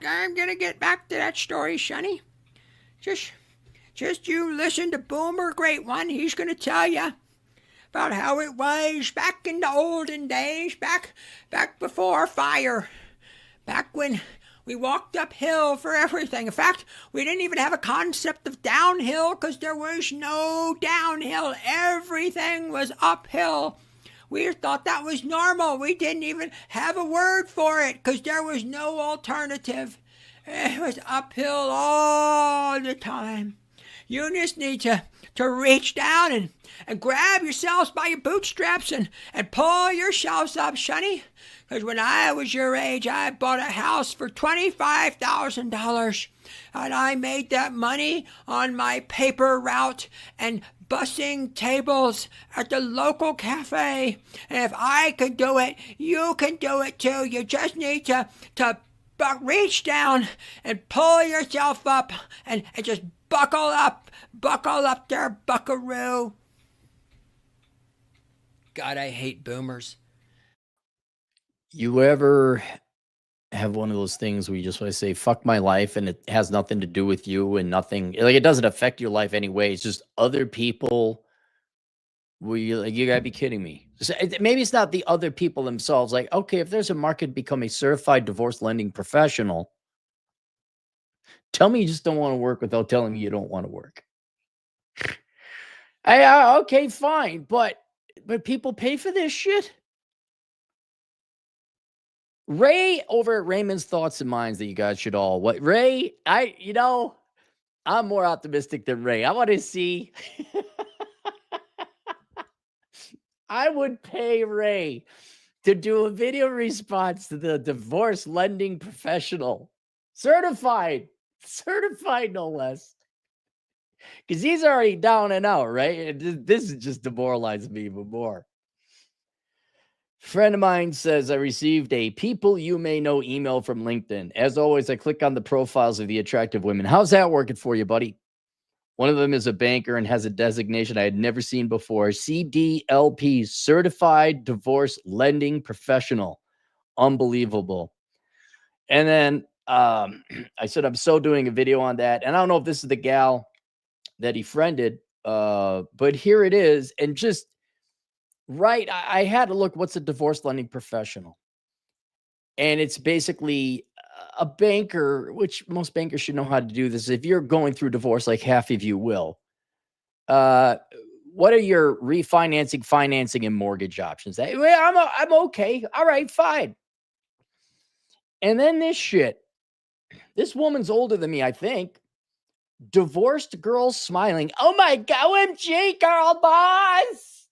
I'm gonna get back to that story, Sonny. Just, just you listen to Boomer Great One. He's gonna tell you about how it was back in the olden days, back before fire, back when we walked uphill for everything. In fact, we didn't even have a concept of downhill because there was no downhill. Everything was uphill. We thought that was normal. We didn't even have a word for it because there was no alternative. It was uphill all the time. You just need to reach down and grab yourselves by your bootstraps and pull yourselves up, Sonny. Because when I was your age, I bought a house for $25,000. And I made that money on my paper route and bussing tables at the local cafe. And if I could do it, you can do it too. You just need to reach down and pull yourself up and just buckle up there, buckaroo. God, I hate boomers. You ever have one of those things where you just want to say, fuck my life, and it has nothing to do with you and nothing, like it doesn't affect your life anyway. It's just other people. You gotta be kidding me. Maybe it's not the other people themselves. Like, okay, if there's a market, become a certified divorce lending professional. Tell me you just don't want to work without telling me you don't want to work. Okay, fine, but people pay for this shit. Ray over at Raymond's Thoughts and Minds that you guys should all Ray, I'm more optimistic than Ray. I want to see. I would pay Ray to do a video response to the divorce lending professional. Certified no less. Because he's already down and out, right? This is just demoralizing me even more. Friend of mine says, I received a people you may know email from LinkedIn. As always, I click on the profiles of the attractive women. How's that working for you, buddy? One of them is a banker and has a designation I had never seen before. CDLP, Certified Divorce Lending Professional. Unbelievable. And then I said, I'm so doing a video on that. And I don't know if this is the gal that he friended, but here it is. And just right, I had to look, what's a divorce lending professional? And it's basically a banker, which most bankers should know how to do this. If you're going through divorce, like half of you will, what are your refinancing, financing, and mortgage options? I'm okay. All right, fine. And then this woman's older than me, I think. Divorced girl smiling. Oh my God, OMG, girl boss.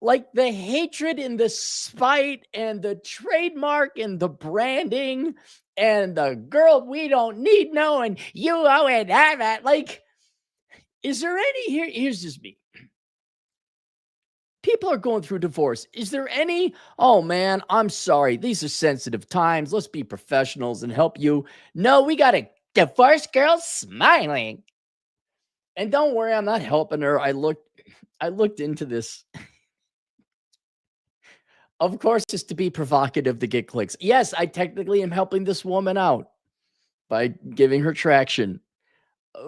Like the hatred and the spite and the trademark and the branding and the girl we don't need knowing you owe it, have it. Like, is there any here's just me. People are going through divorce. Is there any, oh man, I'm sorry. These are sensitive times. Let's be professionals and help you. No, we got a divorced girl smiling. And don't worry, I'm not helping her. I looked into this. Of course, just to be provocative to get clicks. Yes, I technically am helping this woman out by giving her traction.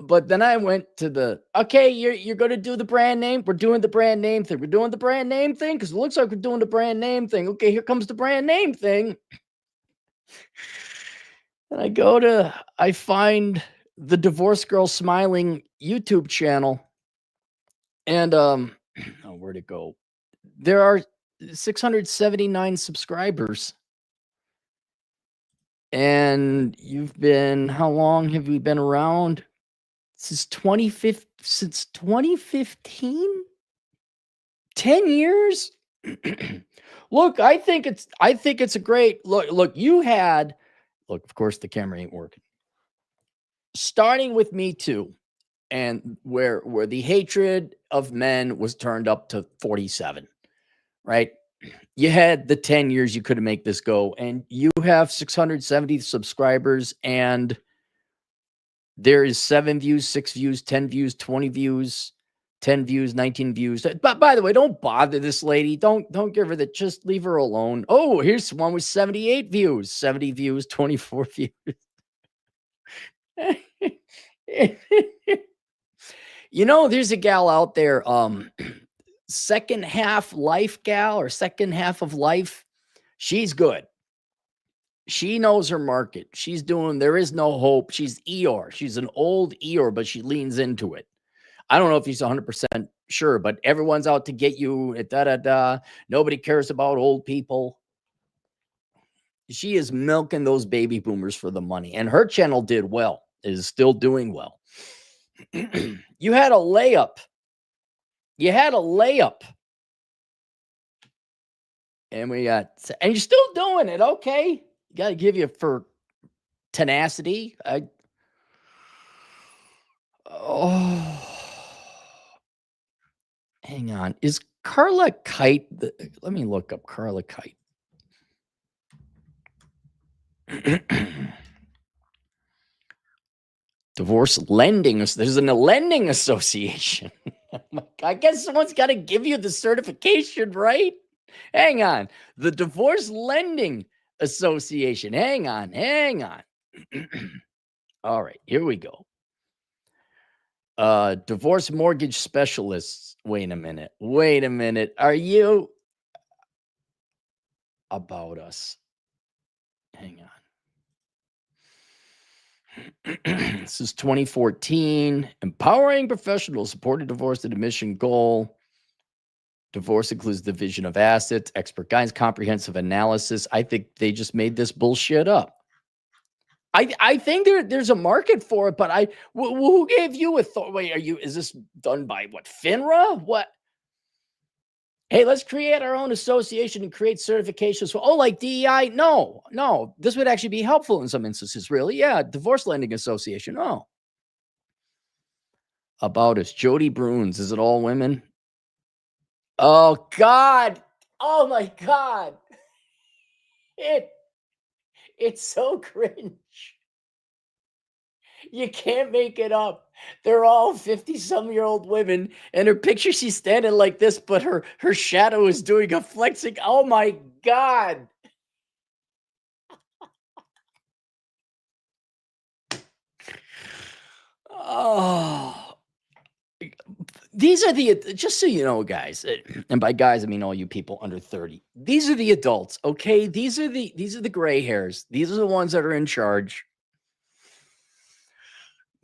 But then I went to okay, you're going to do the brand name. We're doing the brand name thing. We're doing the brand name thing because it looks like we're doing the brand name thing. Okay, here comes the brand name thing. And I find the Divorce Girl Smiling YouTube channel. And where'd it go? There are 679 subscribers. And how long have we been around? Since 2015? 10 years? Look, I think it's a great look. Look, of course the camera ain't working. Starting with Me Too, and where the hatred of men was turned up to 47, right? You had the 10 years you could have made this go, and you have 670 subscribers, and there is 7 views, 6 views, 10 views, 20 views, 10 views, 19 views. But by the way, don't bother this lady. Don't give her that. Just leave her alone. Oh, here's one with 78 views, 70 views, 24 views. You know, there's a gal out there, second half life gal or second half of life. She's good. She knows her market. She's doing, there is no hope. She's Eeyore. She's an old Eeyore, but she leans into it. I don't know if he's 100% sure, but everyone's out to get you. Da da da. Nobody cares about old people. She is milking those baby boomers for the money, and her channel did well. Is still doing well. You had a layup. And and you're still doing it. Okay. Got to give you for tenacity. Hang on. Is Carla Kite? Let me look up Carla Kite. Divorce lending. There's a lending association. I guess someone's got to give you the certification, right? Hang on. The Divorce Lending Association. Hang on. All right, here we go. Divorce mortgage specialists. Wait a minute. Are you about us? Hang on. This is 2014. Empowering professionals supporting divorce to the mission goal. Divorce includes division of assets, expert guidance, comprehensive analysis. I think they just made this bullshit up. I think there's a market for it, but who gave you authority? Wait, is this done by what, FINRA? What? Hey, let's create our own association and create certifications for, like DEI? No. This would actually be helpful in some instances, really. Yeah, Divorce Lending Association. Oh. About us. Jody Bruins. Is it all women? Oh, God. Oh, my God. It's so cringe. You can't make it up. They're all 50-some-year-old women, and her picture, she's standing like this, but her shadow is doing a flexing. Oh, my God. Oh. These are just so you know, guys, and by guys, I mean all you people under 30. These are the adults, okay? These are the gray hairs. These are the ones that are in charge.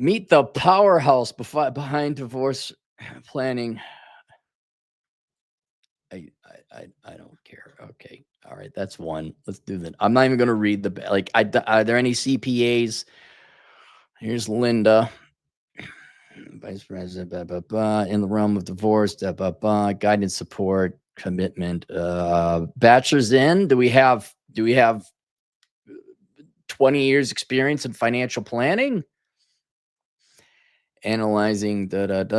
Meet the powerhouse behind divorce planning. I don't care. Okay. All right. That's one. Let's do that. I'm not even going to read are there any CPAs? Here's Linda. Vice President, in the realm of divorce, guidance, support, commitment, bachelor's in. Do we have 20 years experience in financial planning? Analyzing divorcing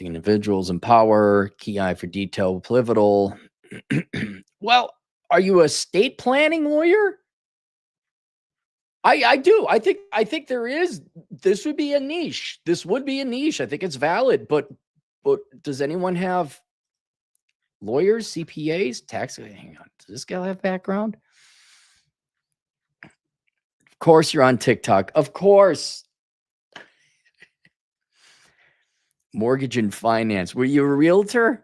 individuals, empower, key eye for detail, pivotal. Well, are you a estate planning lawyer? I do. I think there is. This would be a niche. I think it's valid, but does anyone have lawyers, CPAs, tax? Hang on. Does this guy have background? Of course you're on TikTok. Of course. Mortgage and finance. Were you a realtor?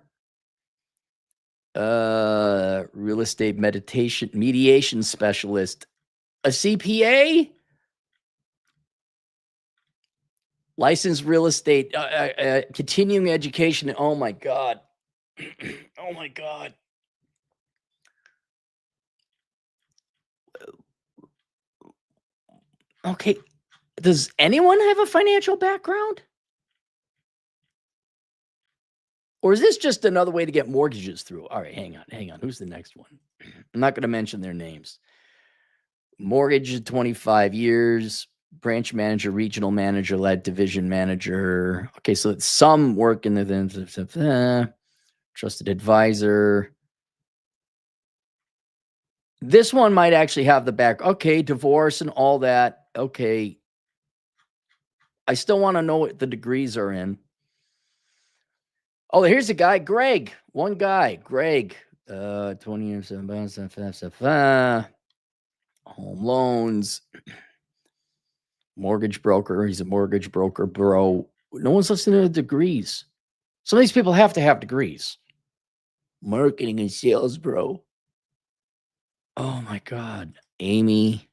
Real estate mediation specialist. A CPA? Licensed real estate, continuing education. Oh my God. Oh my God. Okay. Does anyone have a financial background? Or is this just another way to get mortgages through? All right, hang on. Who's the next one? I'm not going to mention their names. Mortgage, 25 years, branch manager, regional manager, led division manager. Okay, so it's some work in the trusted advisor. This one might actually have the back. Okay, divorce and all that. Okay. I still want to know what the degrees are in. Oh, here's a guy, Greg. One guy, Greg. 20 years, home loans, mortgage broker. He's a mortgage broker, bro. No one's listening to the degrees. Some of these people have to have degrees. Marketing and sales, bro. Oh my God. Amy.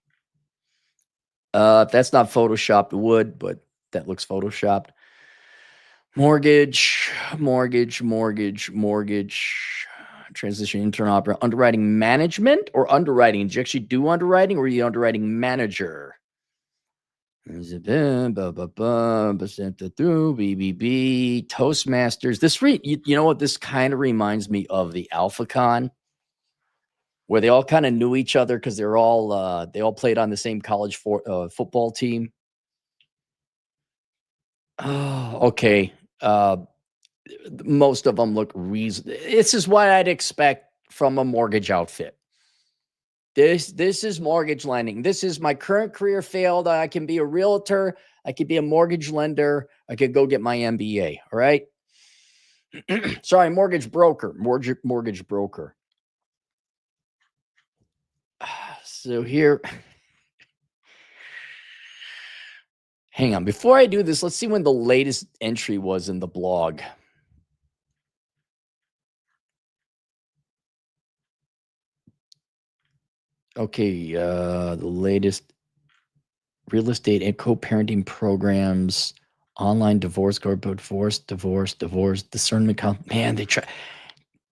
If that's not photoshopped, it would, but that looks photoshopped. Mortgage. Transition intern opera. Underwriting management or underwriting? Did you actually do underwriting or are you underwriting manager? BBB, Toastmasters. This you know what? This kind of reminds me of the AlphaCon, where they all kind of knew each other because they all played on the same college football team. Oh, okay. Most of them look reasonable. This is what I'd expect from a mortgage outfit. This is mortgage lending. This is my current career failed. I can be a realtor. I could be a mortgage lender. I could go get my MBA. All right. Sorry, mortgage broker. Mortgage broker. So here. Hang on. Before I do this, let's see when the latest entry was in the blog. Okay, the latest real estate and co-parenting programs, online divorce, divorce, discernment count. Man, they try.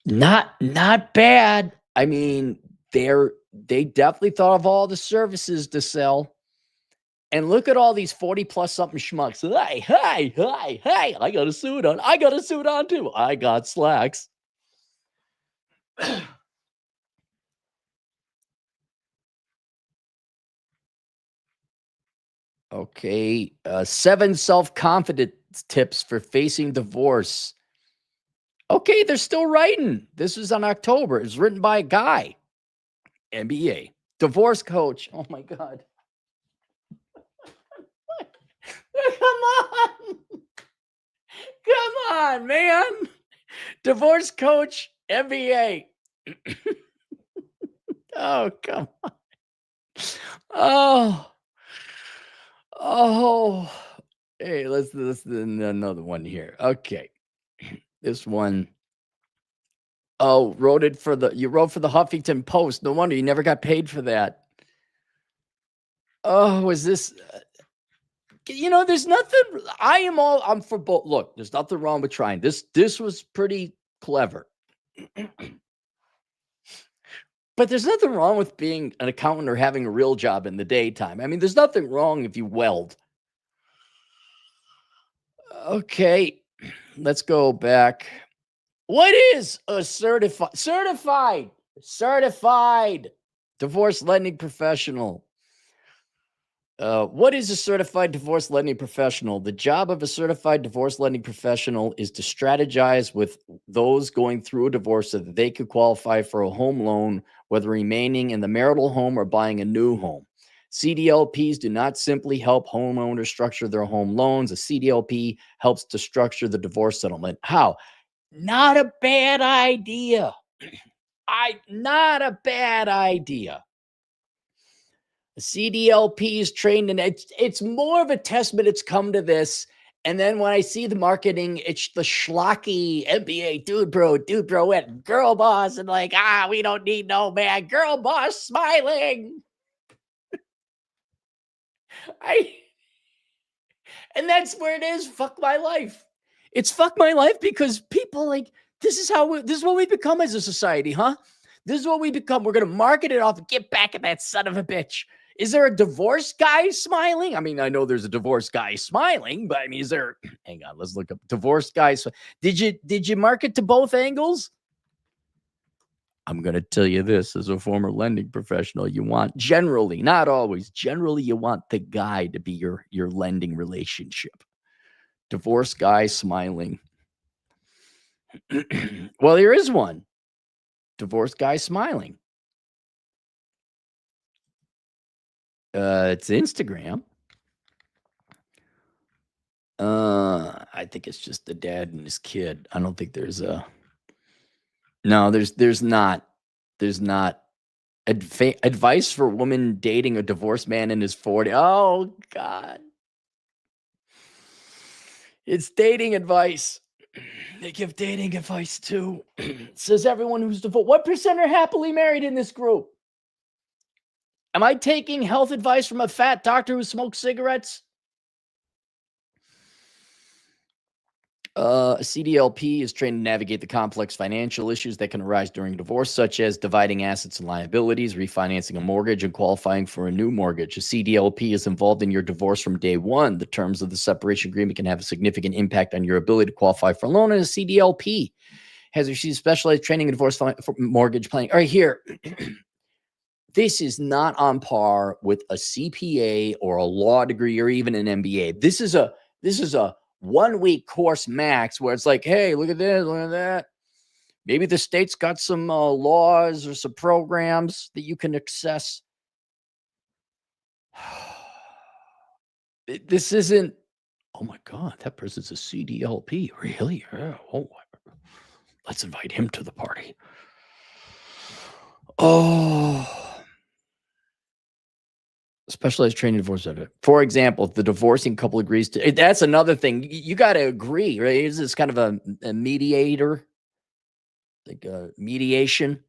Not bad. I mean, they definitely thought of all the services to sell. And look at all these 40 plus something schmucks. Hey, I got a suit on. I got a suit on too. I got slacks. Okay. 7 self-confidence tips for facing divorce. Okay, they're still writing. This was on October. It's written by a guy. MBA. Divorce coach. Oh my God. Come on. Come on, man. Divorce coach, MBA. Oh, come on. Oh. Hey, let's do another one here. Okay. This one. Oh, you wrote for the Huffington Post. No wonder you never got paid for that. Oh, was this there's nothing. I'm for both. Look, there's nothing wrong with trying. This was pretty clever. But there's nothing wrong with being an accountant or having a real job in the daytime. I mean, there's nothing wrong if you weld. Okay, let's go back. What is a certified divorce lending professional? What is a certified divorce lending professional? The job of a certified divorce lending professional is to strategize with those going through a divorce so that they could qualify for a home loan, whether remaining in the marital home or buying a new home. CDLPs do not simply help homeowners structure their home loans. A CDLP helps to structure the divorce settlement. How? Not a bad idea. Not a bad idea. CDLP is trained, and it's more of a testament it's come to this. And then when I see the marketing, it's the schlocky MBA dude, bro, went girl boss and like, we don't need no man, girl boss smiling. And that's where it is. Fuck my life. It's fuck my life because people like, this is what we become as a society, huh? This is what we become. We're going to market it off and get back at that son of a bitch. Is there a divorce guy smiling? I mean, I know there's a divorce guy smiling, but I mean, is there, hang on, let's look up divorce guys. Did you market to both angles? I'm going to tell you this as a former lending professional, you want generally, not always, generally you want the guy to be your lending relationship. Divorce guy smiling. Well, there is one. Divorce guy smiling. It's Instagram. I think it's just the dad and his kid. I don't think there's a no. There's not advice for women dating a divorced man in his 40s. Oh God, it's dating advice. They give dating advice too. Says everyone who's divorced. What percent are happily married in this group? Am I taking health advice from a fat doctor who smokes cigarettes? A CDLP is trained to navigate the complex financial issues that can arise during divorce, such as dividing assets and liabilities, refinancing a mortgage, and qualifying for a new mortgage. A CDLP is involved in your divorce from day one. The terms of the separation agreement can have a significant impact on your ability to qualify for a loan, and a CDLP has received specialized training in divorce for mortgage planning. All right, here. This is not on par with a CPA or a law degree or even an MBA. This is a 1 week course max where it's like, hey, look at this, look at that. Maybe the state's got some laws or some programs that you can access. This isn't, oh my God, that person's a CDLP. Really? Yeah. Oh, let's invite him to the party. Oh. Specialized training divorce. For example, if the divorcing couple agrees to, that's another thing. You got to agree, right? Is this kind of a mediator, like a mediation?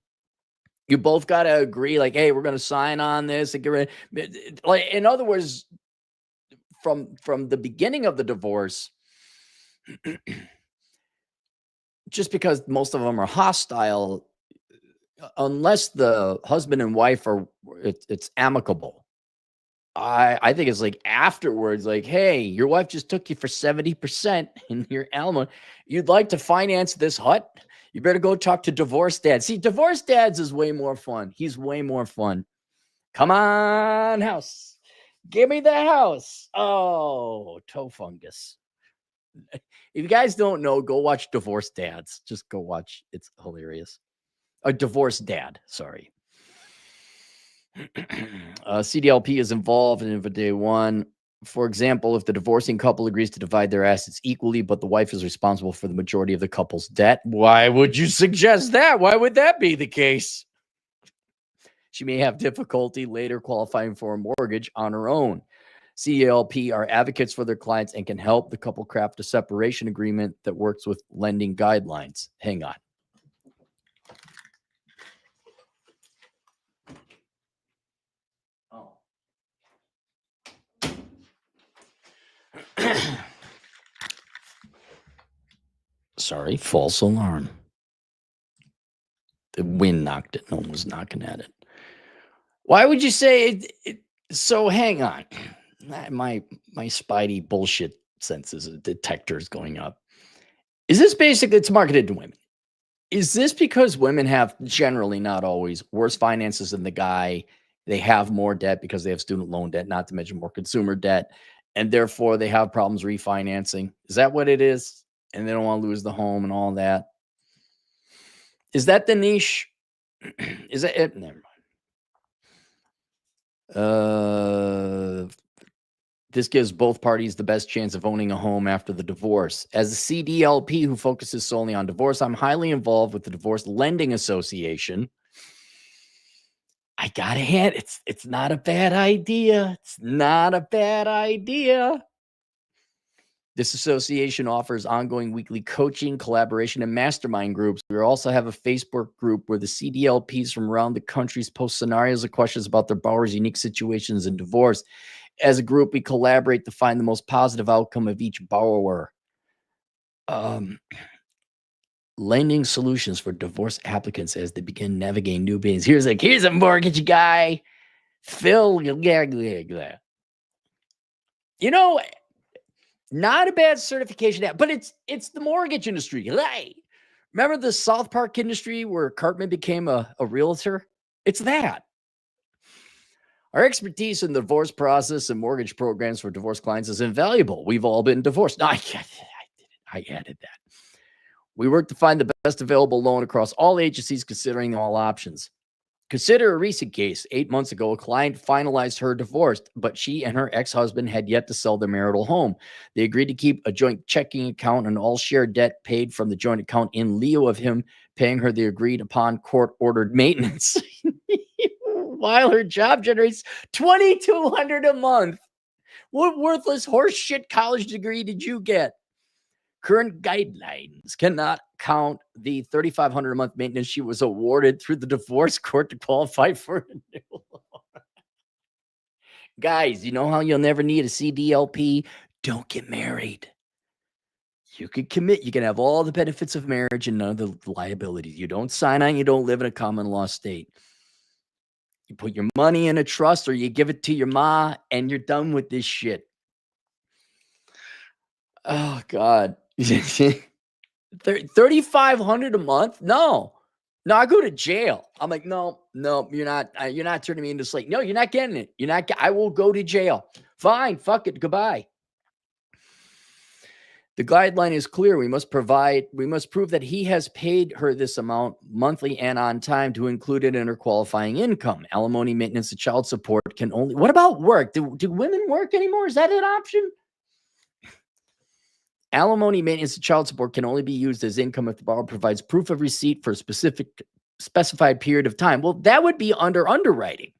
You both got to agree, like, hey, we're going to sign on this and get rid. Like, in other words, from the beginning of the divorce, just because most of them are hostile, unless the husband and wife are, it's amicable. I think it's like afterwards, like, hey, your wife just took you for 70% in your alimony. You'd like to finance this hut? You better go talk to divorce dad. See, divorce dads is way more fun. He's way more fun. Come on, house. Give me the house. Oh, toe fungus. If you guys don't know, go watch Divorce Dads. Just go watch. It's hilarious. A divorce dad, sorry. CDLP is involved in day one. For example, if the divorcing couple agrees to divide their assets equally, but the wife is responsible for the majority of the couple's debt, why would you suggest that? Why would that be the case? She may have difficulty later qualifying for a mortgage on her own. CDLP are advocates for their clients and can help the couple craft a separation agreement that works with lending guidelines. Hang on. Sorry, false alarm. The wind knocked it. No one was knocking at it. Why would you say it? So hang on. My spidey bullshit senses detectors going up. Is this basically, it's marketed to women? Is this because women have generally, not always, worse finances than the guy? They have more debt because they have student loan debt, not to mention more consumer debt, and therefore they have problems refinancing. Is that what it is? And they don't want to lose the home and all that. Is that the niche? Is that it? Never mind. This gives both parties the best chance of owning a home after the divorce. As a CDLP who focuses solely on divorce, I'm highly involved with the Divorce Lending Association. I gotta hand, it's not a bad idea. It's not a bad idea. This association offers ongoing weekly coaching, collaboration, and mastermind groups. We also have a Facebook group where the CDLPs from around the country post scenarios and questions about their borrowers' unique situations in divorce. As a group, we collaborate to find the most positive outcome of each borrower. Lending solutions for divorce applicants as they begin navigating new beginnings. Here's a mortgage guy, Phil. You know, not a bad certification, but it's the mortgage industry. Hey, remember the South Park industry where Cartman became a realtor? It's that. Our expertise in the divorce process and mortgage programs for divorce clients is invaluable. We've all been divorced. No, I added that. We work to find the best available loan across all agencies, considering all options. Consider a recent case. 8 months ago, a client finalized her divorce, but she and her ex-husband had yet to sell their marital home. They agreed to keep a joint checking account and all shared debt paid from the joint account in lieu of him paying her the agreed upon court-ordered maintenance. While her job generates $2,200 a month. What worthless horseshit college degree did you get? Current guidelines cannot count the $3,500 a month maintenance she was awarded through the divorce court to qualify for renewal. Guys, you know how you'll never need a CDLP? Don't get married. You can commit. You can have all the benefits of marriage and none of the liabilities. You don't sign on. You don't live in a common law state. You put your money in a trust or you give it to your ma and you're done with this shit. Oh, God. $3,500 a month? No, I go to jail. I'm like, no, you're not turning me into slave. No, you're not getting it. I will go to jail. Fine. Fuck it. Goodbye. The guideline is clear. We must prove that he has paid her this amount monthly and on time to include it in her qualifying income. Alimony, maintenance, and child support can only, what about work? Do women work anymore? Is that an option? Alimony, maintenance, and child support can only be used as income if the borrower provides proof of receipt for a specified period of time. Well, that would be under underwriting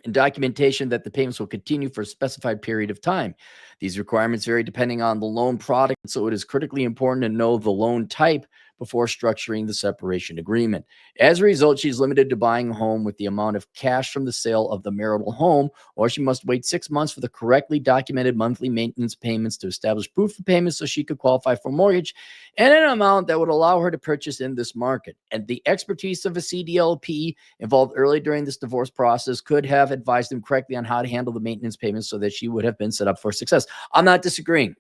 and documentation that the payments will continue for a specified period of time. These requirements vary depending on the loan product, so it is critically important to know the loan type before structuring the separation agreement. As a result, she's limited to buying a home with the amount of cash from the sale of the marital home, or she must wait 6 months for the correctly documented monthly maintenance payments to establish proof of payment so she could qualify for a mortgage and an amount that would allow her to purchase in this market. And the expertise of a CDLP involved early during this divorce process could have advised him correctly on how to handle the maintenance payments so that she would have been set up for success. I'm not disagreeing.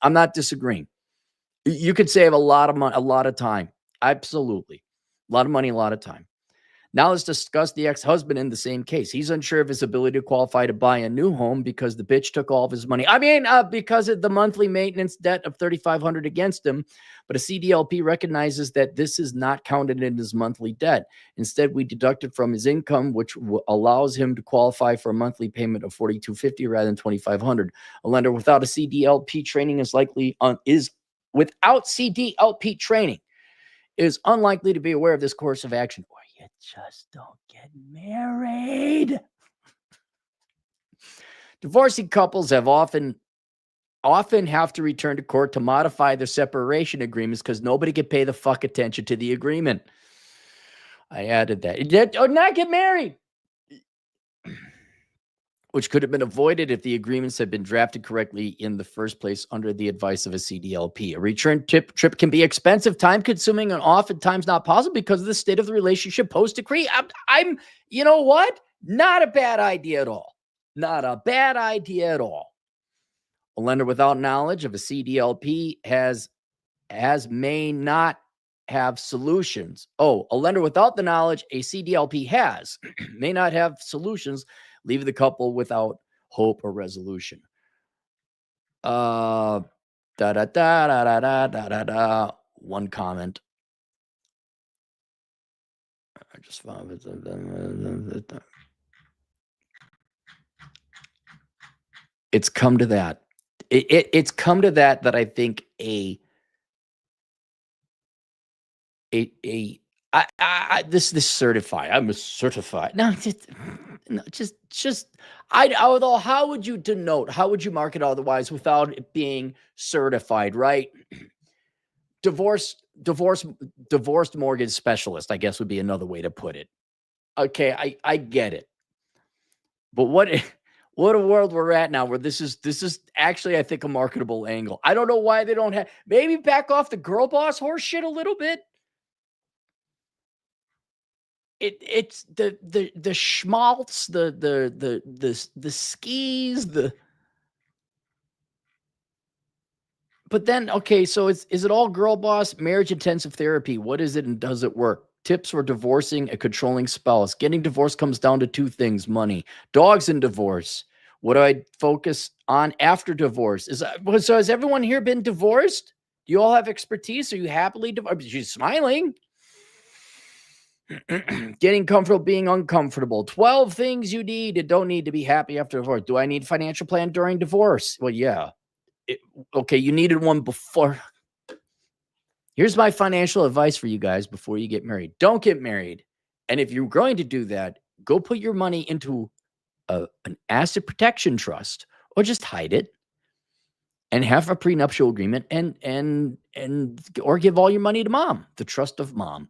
I'm not disagreeing. You could save a lot of money, a lot of time. Absolutely. A lot of money, a lot of time. Now let's discuss the ex-husband in the same case. He's unsure of his ability to qualify to buy a new home because the bitch took all of his money. Because of the monthly maintenance debt of $3,500 against him. But a CDLP recognizes that this is not counted in his monthly debt. Instead, we deduct it from his income, which allows him to qualify for a monthly payment of $4,250 rather than $2,500. A lender without a CDLP training without CDLP training is unlikely to be aware of this course of action. Or you just don't get married. Divorcing couples have often have to return to court to modify their separation agreements because nobody can pay the fuck attention to the agreement. I added that. Or not get married. Which could have been avoided if the agreements had been drafted correctly in the first place under the advice of a CDLP. A return trip can be expensive, time-consuming, and oftentimes not possible because of the state of the relationship post-decree. You know what? Not a bad idea at all. Not a bad idea at all. A lender without knowledge of a CDLP may not have solutions. A lender without the knowledge a CDLP has may not have solutions, leaving the couple without hope or resolution. One comment. I just found it. It's come to that. It's come to that I think this certified. I'm a certified. No, although how would you denote? How would you mark it otherwise without it being certified, right? Divorced mortgage specialist, I guess would be another way to put it. Okay, I get it. But what a world we're at now where this is actually, I think, a marketable angle. I don't know why they don't have, maybe back off the girl boss horse shit a little bit. It's the schmaltz, the skis, but then, okay, so is it all girl boss? Marriage intensive therapy. What is it and does it work? Tips for divorcing a controlling spouse. Getting divorced comes down to two things: money, dogs, and divorce. What do I focus on after divorce? So has everyone here been divorced? Do you all have expertise? Are you happily divorced? She's smiling. Getting comfortable being uncomfortable. 12 things you need and don't need to be happy after divorce. Do I need a financial plan during divorce? Well, yeah. Okay, you needed one before. Here's my financial advice for you guys before you get married. Don't get married. And if you're going to do that, go put your money into an asset protection trust or just hide it and have a prenuptial agreement and or give all your money to mom, the trust of mom.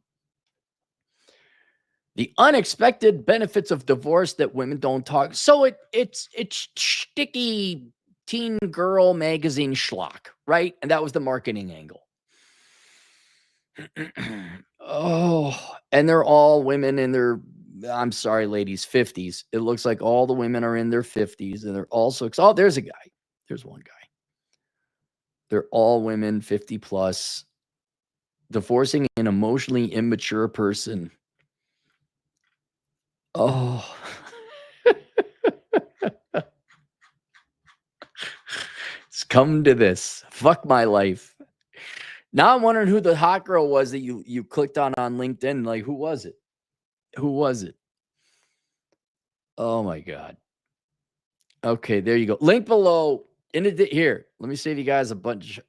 The unexpected benefits of divorce that women don't talk. So it's sticky teen girl magazine schlock, right? And that was the marketing angle. Oh, and they're all women in their, I'm sorry, ladies, 50s. It looks like all the women are in their 50s and they're also, oh, there's a guy. There's one guy. They're all women 50 plus, divorcing an emotionally immature person. Oh, it's come to this. Fuck my life. Now I'm wondering who the hot girl was that you clicked on LinkedIn. Like, who was it? Who was it? Oh my God. Okay, there you go. Link below. Here, let me save you guys a bunch.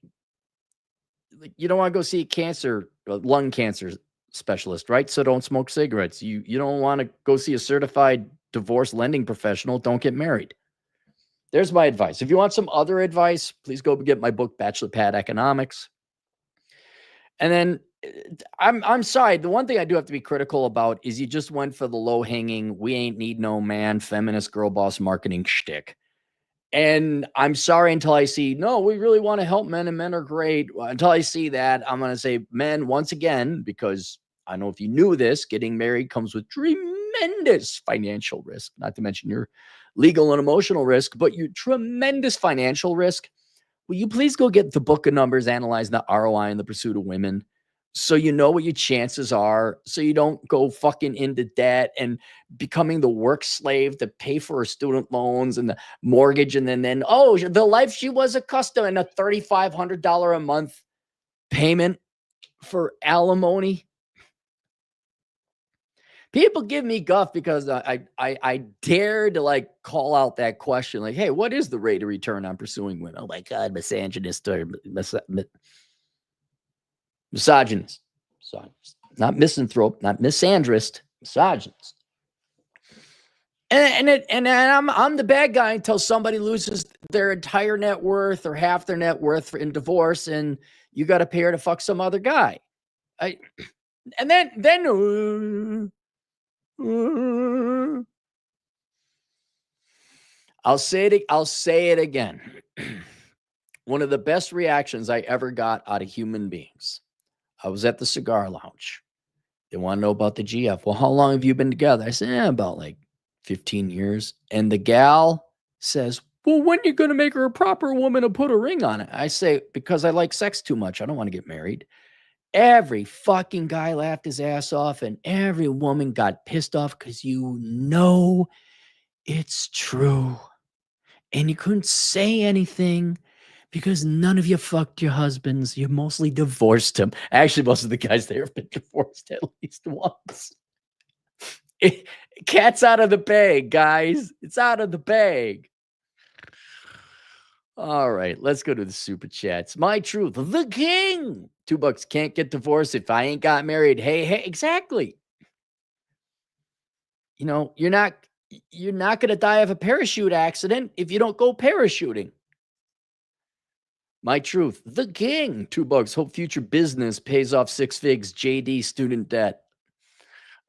You don't want to go see a lung cancer specialist, right? So don't smoke cigarettes. You don't want to go see a certified divorce lending professional. Don't get married. There's my advice. If you want some other advice, please go get my book, Bachelor Pad Economics. And then I'm sorry. The one thing I do have to be critical about is you just went for the low hanging, we ain't need no man, feminist girl boss marketing shtick. And I'm sorry until I see, no, we really want to help men and men are great. Until I see that, I'm going to say men once again, because I know if you knew this, getting married comes with tremendous financial risk, not to mention your legal and emotional risk, but your tremendous financial risk. Will you please go get the book of numbers, analyzing the ROI in the pursuit of women, so you know what your chances are, so you don't go fucking into debt and becoming the work slave to pay for her student loans and the mortgage, and then the life she was accustomed, and a $3,500 a month payment for alimony. People give me guff because I dare to like call out that question, like, hey, what is the rate of return on pursuing women? Oh my God, misogynist or misogynist, not misanthrope, not misandrist, misogynist. And I'm the bad guy until somebody loses their entire net worth or half their net worth in divorce, and you got to pay her to fuck some other guy. And then I'll say it again. One of the best reactions I ever got out of human beings. I was at the cigar lounge. They want to know about the GF. Well, how long have you been together? I said, about like 15 years. And the gal says, well, when are you going to make her a proper woman and put a ring on it? I say, because I like sex too much. I don't want to get married. Every fucking guy laughed his ass off, and every woman got pissed off because it's true. And you couldn't say anything because none of you fucked your husbands. You mostly divorced them. Actually, most of the guys there have been divorced at least once. Cat's out of the bag, guys. It's out of the bag. All right, let's go to the super chats. My truth, the king. $2 can't get divorced if I ain't got married. Hey, exactly. You're not going to die of a parachute accident if you don't go parachuting. My truth, the king. $2. Hope future business pays off 6 figs. JD student debt.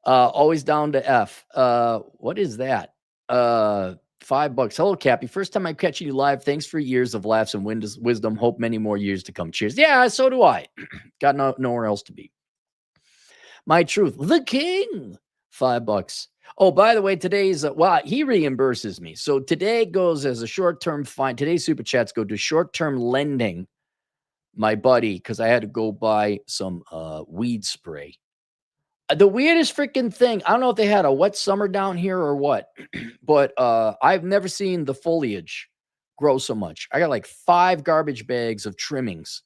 Always down to F. What is that? $5. Hello, Cappy. First time I'm catching you live. Thanks for years of laughs and wisdom. Hope many more years to come. Cheers. Yeah, so do I. Got nowhere else to be. My truth, the king. $5. Oh, by the way, today's he reimburses me. So today goes as a short-term fine. Today's super chats go to short-term lending. My buddy, because I had to go buy some weed spray. The weirdest freaking thing. I don't know if they had a wet summer down here or what, but I've never seen the foliage grow so much. I got like 5 garbage bags of trimmings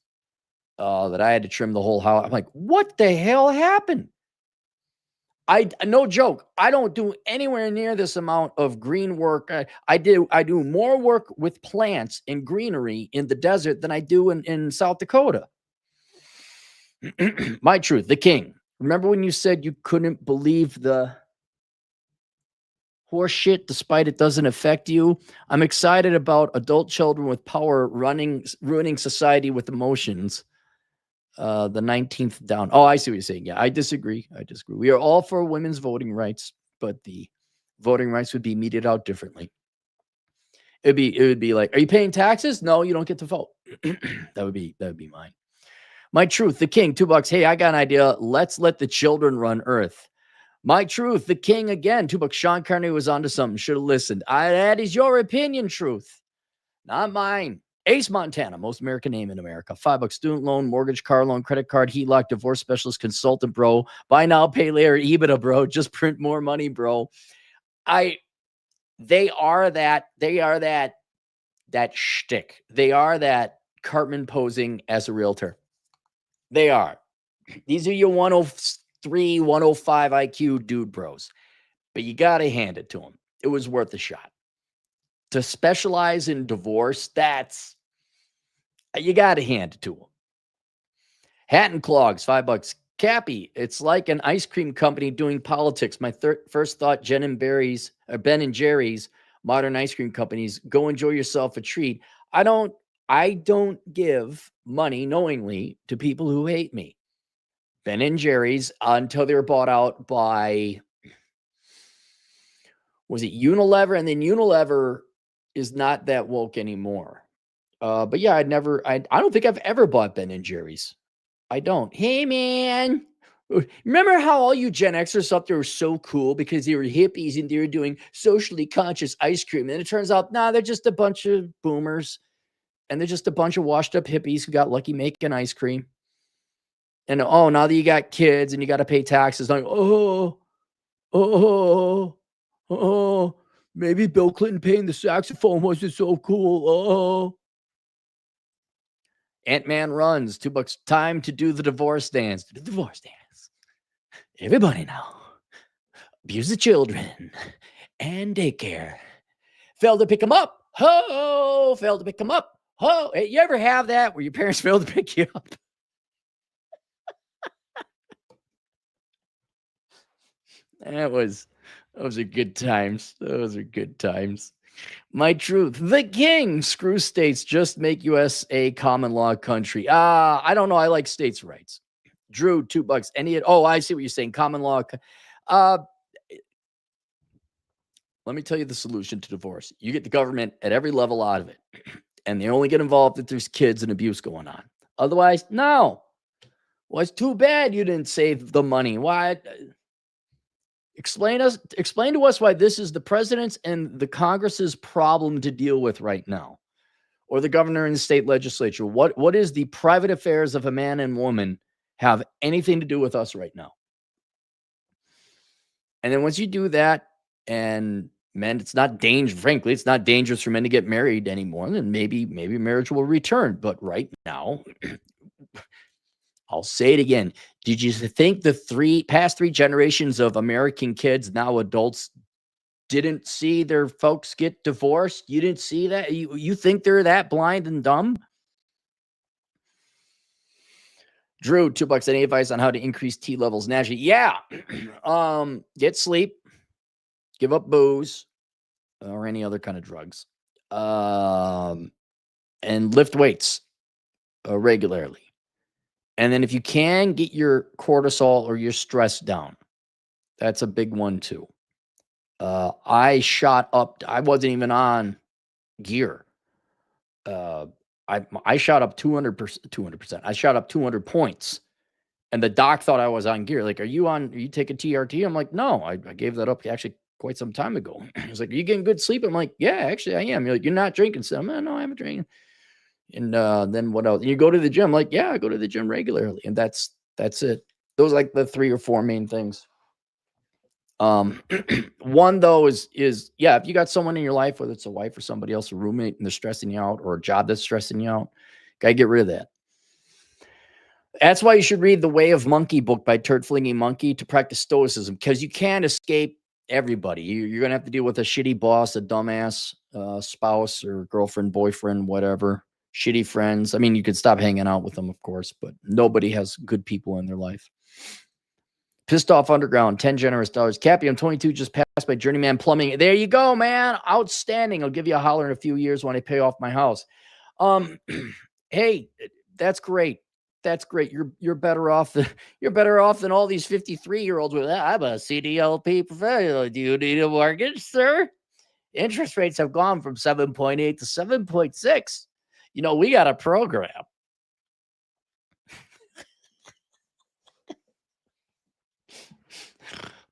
that I had to trim the whole house. I'm like, what the hell happened? No joke. I don't do anywhere near this amount of green work. I do more work with plants and greenery in the desert than I do in South Dakota. My truth, the king. Remember when you said you couldn't believe the horse shit despite it doesn't affect you? I'm excited about adult children with power ruining society with emotions. The 19th down. Oh, I see what you're saying. Yeah, I disagree. We are all for women's voting rights, but the voting rights would be meted out differently. It would be like, are you paying taxes? No, you don't get to vote. that would be mine. My truth, the king, $2. Hey, I got an idea. Let's let the children run Earth. My truth, the king again, $2. Sean Carney was onto something. Should have listened. That is your opinion, truth, not mine. Ace Montana, most American name in America. $5 student loan, mortgage, car loan, credit card, HELOC, divorce specialist, consultant, bro. Buy now, pay later, EBITDA, bro. Just print more money, bro. They are that shtick. They are that Cartman posing as a realtor. They are. These are your 103, 105 IQ dude bros. But you got to hand it to them. It was worth a shot. To specialize in divorce, you got to hand it to them. Hat and Clogs, $5. Cappy, it's like an ice cream company doing politics. My first thought, Ben and Jerry's, modern ice cream companies. Go enjoy yourself a treat. I don't give money knowingly to people who hate me. Ben and Jerry's, until they were bought out by, was it Unilever? And then Unilever is not that woke anymore. But yeah, I don't think I've ever bought Ben and Jerry's. I don't. Hey, man. Remember how all you Gen Xers thought they were so cool because they were hippies and they were doing socially conscious ice cream? And it turns out, they're just a bunch of boomers. And they're just a bunch of washed up hippies who got lucky making ice cream. And now that you got kids and you got to pay taxes, like, maybe Bill Clinton paying the saxophone wasn't so cool. Ant-Man runs, $2. Time to do the divorce dance. The divorce dance. Everybody now. Abuse the children. And daycare. Failed to pick them up. Failed to pick them up. Hey, you ever have that where your parents failed to pick you up? That was a good times. Those are good times. My truth, the king. Screw states, just make US a common law country. I don't know. I like states' rights. Drew, $2. I see what you're saying. Common law. Let me tell you the solution to divorce. You get the government at every level out of it. And they only get involved if there's kids and abuse going on. Otherwise, no. Well, it's too bad you didn't save the money. Why? Explain to us why this is the president's and the Congress's problem to deal with right now, or the governor and the state legislature. What is the private affairs of a man and woman have anything to do with us right now? And then once you do that, and men, it's not dangerous. Frankly, it's not dangerous for men to get married anymore. Then maybe marriage will return. But right now, I'll say it again. Did you think the past three generations of American kids, now adults, didn't see their folks get divorced? You didn't see that? You think they're that blind and dumb? Drew, $2. Any advice on how to increase T levels naturally? Yeah. Get sleep. Give up booze or any other kind of drugs. And lift weights regularly. And then if you can, get your cortisol or your stress down. That's a big one too. I shot up. I wasn't even on gear. I shot up 200%. I shot up 200 points. And the doc thought I was on gear. Like, are you taking TRT? I'm like, no, I gave that up actually quite some time ago. He's like, are you getting good sleep? I'm like, yeah, actually I am. You're like, you're not drinking. So I'm like, no, I haven't drinking. And then what else? You go to the gym? Like, yeah, I go to the gym regularly. And that's it. Those are like the 3 or 4 main things. One though is yeah, if you got someone in your life, whether it's a wife or somebody else, a roommate, and they're stressing you out, or a job that's stressing you out, gotta get rid of that. That's why you should read The Way of Monkey book by Turd Flinging Monkey to practice stoicism, because you can't escape everybody. You're going to have to deal with a shitty boss, a dumbass spouse or girlfriend, boyfriend, whatever, shitty friends. I mean, you could stop hanging out with them, of course, but nobody has good people in their life. Pissed Off Underground, 10 generous dollars. Cappy, I'm 22, just passed by Journeyman Plumbing. There you go, man. Outstanding. I'll give you a holler in a few years when I pay off my house. Hey, that's great. That's great. You're better off than all these 53-year-olds with I'm a CDLP professional. Do you need a mortgage, sir? Interest rates have gone from 7.8 to 7.6. You know, we got a program.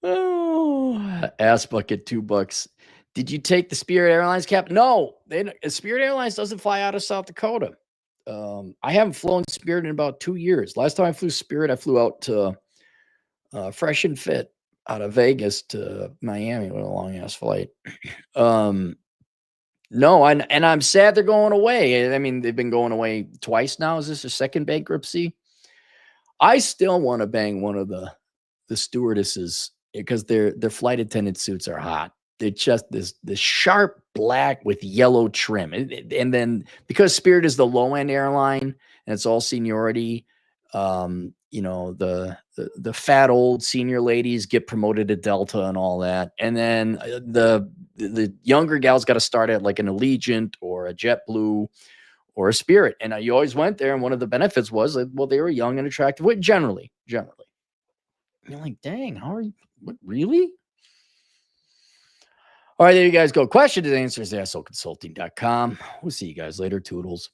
Oh, ass bucket, $2. Did you take the Spirit Airlines cap? No, Spirit Airlines doesn't fly out of South Dakota. I haven't flown Spirit in about 2 years. Last time I flew Spirit, I flew out to Fresh and Fit out of Vegas to Miami with a long ass flight. No, and I'm sad they're going away. I mean, they've been going away twice now. Is this a second bankruptcy? I still want to bang one of the stewardesses because their flight attendant suits are hot. They're just this sharp black with yellow trim. And then because Spirit is the low end airline and it's all seniority, you know, the fat old senior ladies get promoted to Delta and all that. And then the younger gals got to start at like an Allegiant or a JetBlue or a Spirit. And you always went there. And one of the benefits was that, well, they were young and attractive. Generally. You're like, dang, how are you? What, really? All right, there you guys go. Questions and answers at assholeconsulting.com. We'll see you guys later. Toodles.